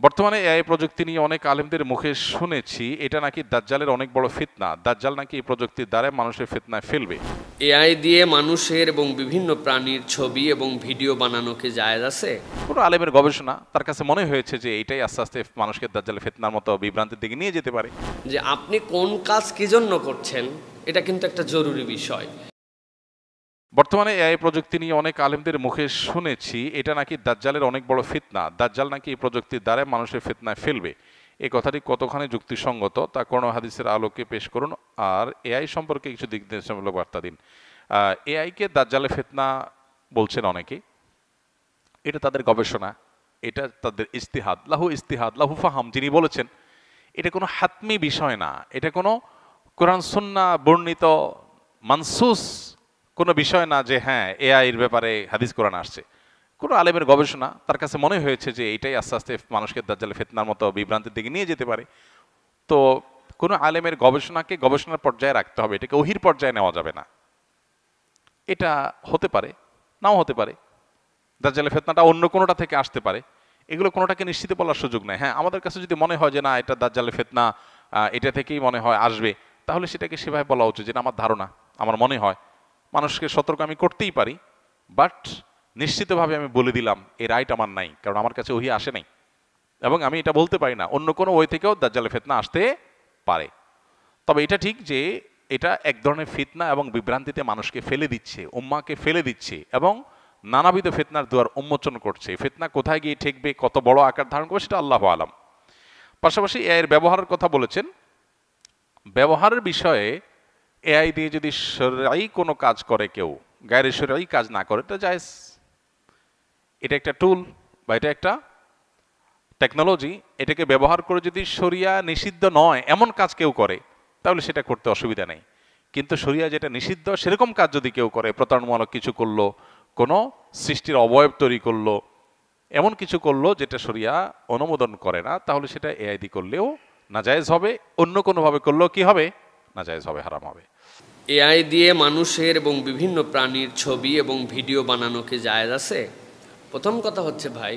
বর্তমানে এআই প্রযুক্তি নিয়ে অনেক আলেমদের মুখে শুনেছি এটা নাকি দাজ্জালের অনেক বড় ফিতনা। দাজ্জাল নাকি এই প্রযুক্তির দ্বারা মানুষের ফিতনায় ফেলবে। এআই দিয়ে মানুষের এবং বিভিন্ন প্রাণীর ছবি এবং ভিডিও বানানোকে জায়েজ আছে? পুরো আলেমের গবেষণা তার কাছে মনে হয়েছে যে এটাই আস্তে আস্তে মানুষকে দাজ্জালের ফিতনার মতো বিভ্রান্তির দিকে নিয়ে যেতে পারে। যে আপনি কোন কাজ কি জন্য করছেন এটা কিন্তু একটা জরুরি বিষয়। বর্তমানে এআই প্রযুক্তি নিয়ে অনেক আলেমদের মুখে শুনেছি এটা নাকি দাজ্জালের অনেক বড় ফিতনা। দাজ্জাল নাকি এই প্রযুক্তির দ্বারা মানুষের ফিতনায় ফেলবে। এই কথাটি কতখানি যুক্তিসঙ্গত তা কোরআন ও হাদিসের আলোকে পেশ করুন, আর এআই সম্পর্কে কিছু দিক নির্দেশনামূলক বার্তা দিন। এআইকে দাজ্জালের ফিতনা বলছেন অনেকে, এটা তাদের গবেষণা, এটা তাদের ইজতিহাদ, লাহু ফাহাম। যিনি বলেছেন এটা কোনো হাতমি বিষয় না, এটা কোনো কোরআন সুন্নাহ বর্ণিত মানসুস কোনো বিষয় না যে হ্যাঁ এআই এর ব্যাপারে হাদিস কোরআন আসছে। কোনো আলেমের গবেষণা তার কাছে মনে হয়েছে যে এটাই আস্তে আস্তে মানুষকে দাজ্জালের ফিতনার মতো বিভ্রান্তির দিকে নিয়ে যেতে পারে। তো কোনো আলেমের গবেষণাকে গবেষণার পর্যায়ে রাখতে হবে, এটাকে ওহির পর্যায়ে নেওয়া যাবে না। এটা হতে পারে, নাও হতে পারে, দাজ্জালের ফিতনাটা অন্য কোনোটা থেকে আসতে পারে, এগুলো কোনোটাকে নিশ্চিত বলার সুযোগ নেই। হ্যাঁ, আমাদের কাছে যদি মনে হয় যে না এটা দাজ্জালের ফিতনা, এটা থেকেই মনে হয় আসবে, তাহলে সেটাকে সেভাবে বলা উচিত যেটা আমার ধারণা, আমার মনে হয়। মানুষকে সতর্ক আমি করতেই পারি, বাট নিশ্চিতভাবে আমি বলে দিলাম এই রাইট আমার নাই, কারণ আমার কাছে ওহি আসে নাই এবং আমি এটা বলতে পারি না অন্য কোনো ওই থেকেও দাজ্জালের ফিতনা আসতে পারে। তবে এটা ঠিক যে এটা এক ধরনের ফিতনা এবং বিভ্রান্তিতে মানুষকে ফেলে দিচ্ছে, উম্মাকে ফেলে দিচ্ছে এবং নানাবিধ ফিতনার দুয়ার উন্মোচন করছে। ফিতনা কোথায় গিয়ে ঠেকবে, কত বড় আকার ধারণ করবে, সেটা আল্লাহু আলাম। পাশাপাশি এর ব্যবহারের কথা বলেছেন। ব্যবহারের বিষয়ে এআই দিয়ে যদি শরঈ কোনো কাজ করে কেউ, গায়রে শরঈ কাজ না করে, এটা জায়েজ। এটা একটা টুল বা এটা একটা টেকনোলজি, এটাকে ব্যবহার করে যদি শরিয়া নিষিদ্ধ নয় এমন কাজ কেউ করে তাহলে সেটা করতে অসুবিধা নেই। কিন্তু শরিয়া যেটা নিষিদ্ধ সেরকম কাজ যদি কেউ করে, প্রতারণামূলক কিছু করলো, কোনো সৃষ্টির অবয়ব তৈরি করলো, এমন কিছু করলো যেটা শরিয়া অনুমোদন করে না, তাহলে সেটা এআই দিয়ে করলেও নাজায়েজ হবে, অন্য কোনোভাবে করলেও কি হবে, নাজায়েজ হবে, হারাম হবে। এআই দিয়ে মানুষের এবং বিভিন্ন প্রাণীর ছবি এবং ভিডিও বানানোকে জায়েজ আছে? প্রথম কথা হচ্ছে ভাই,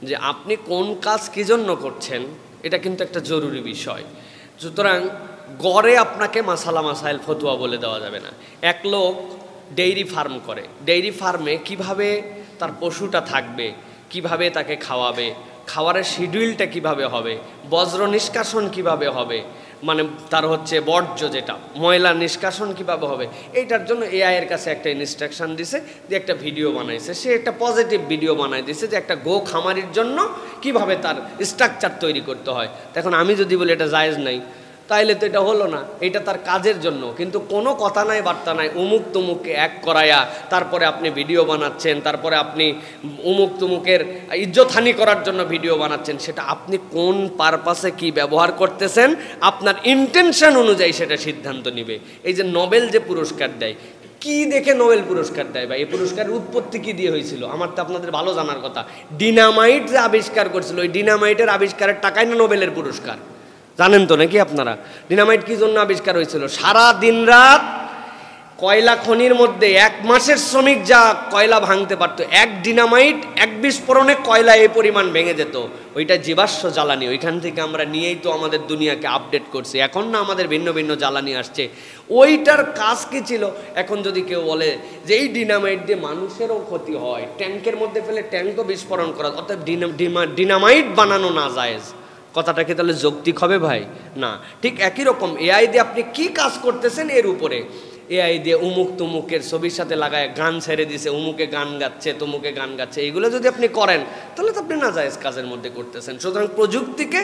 যে আপনি কোন কাজ কী জন্য করছেন এটা কিন্তু একটা জরুরি বিষয়। সুতরাং গড়ে আপনাকে মাসাইল ফতুয়া বলে দেওয়া যাবে না। এক লোক ডেইরি ফার্ম করে, ডেইরি ফার্মে কিভাবে তার পশুটা থাকবে, কিভাবে তাকে খাওয়াবে, খাওয়ারের শিডিউলটা কিভাবে হবে, বজ্র নিষ্কাশন কিভাবে হবে, মানে তার হচ্ছে বর্জ্য যেটা ময়লা নিষ্কাশন কিভাবে হবে, এইটার জন্য এআই এর কাছে একটা ইনস্ট্রাকশন দিছে, যে একটা ভিডিও বানাইছে, সে একটা পজিটিভ ভিডিও বানাই দিছে যে একটা গো খামারির জন্য কিভাবে তার স্ট্রাকচার তৈরি করতে হয়। এখন আমি যদি বলি এটা জায়েজ নাই, তাইলে তো এটা হলো না, এটা তার কাজের জন্য, কিন্তু কোনো কথা নাই বার্তা নাই, উমুক তুমুককে এক করায়া তারপরে আপনি ভিডিও বানাচ্ছেন, তারপরে আপনি উমুক তুমুকের ইজ্জতহানি করার জন্য ভিডিও বানাচ্ছেন। সেটা আপনি কোন পারপাসে কি ব্যবহার করতেছেন, আপনার ইন্টেনশন অনুযায়ী সেটা সিদ্ধান্ত নিবে। এই যে নোবেল যে পুরস্কার দেয়, কি দেখে নোবেল পুরস্কার দেয় বা এই পুরস্কারের উৎপত্তি কি দিয়ে হয়েছিল আমার তো আপনাদের ভালো জানার কথা। ডিনামাইট যে আবিষ্কার করছিল, ওই ডিনামাইটের আবিষ্কারের টাকাই না নোবেলের পুরস্কার, জানেন তো নাকি আপনারা? ডিনামাইট কি জন্য আবিষ্কার হয়েছিল? সারা দিন রাত কয়লা খনির মধ্যে 1 মাসের শ্রমিক যা কয়লা ভাঙতে পারতো, এক ডিনামাইট, এক বিস্ফোরণে কয়লা এই পরিমাণ ভেঙে যেত। ওইটা জীবাশ্ম জ্বালানি, ওইখান থেকে আমরা নিয়েই তো আমাদের দুনিয়াকে আপডেট করছি। এখন না আমাদের ভিন্ন ভিন্ন জ্বালানি আসছে, ওইটার কাজ কি ছিল? এখন যদি কেউ বলে যে এই ডিনামাইট দিয়ে মানুষেরও ক্ষতি হয়, ট্যাঙ্কের মধ্যে ফেলে ট্যাঙ্কও বিস্ফোরণ করা, অর্থাৎ ডিনামাইট বানানো না জায়েজ, কথাটা কি তাহলে যৌক্তিক হবে ভাই? না। ঠিক একই রকম এআই দিয়ে আপনি কি কাজ করতেছেন এর উপরে। এআই দিয়ে উমুক তুমুকের ছবির সাথে লাগায় গান ছেড়ে দিছে, উমুকে গান গাচ্ছে, তুমুকে গান গাচ্ছে, এইগুলো যদি আপনি করেন তাহলে তো আপনি নাজায়েজ কাজের মধ্যে করতেছেন। সুতরাং প্রযুক্তিকে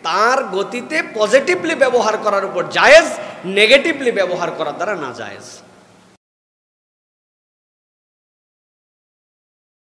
তার গতিতে পজিটিভলি ব্যবহার করার উপর জায়েজ, নেগেটিভলি ব্যবহার করার দ্বারা নাজায়েজ।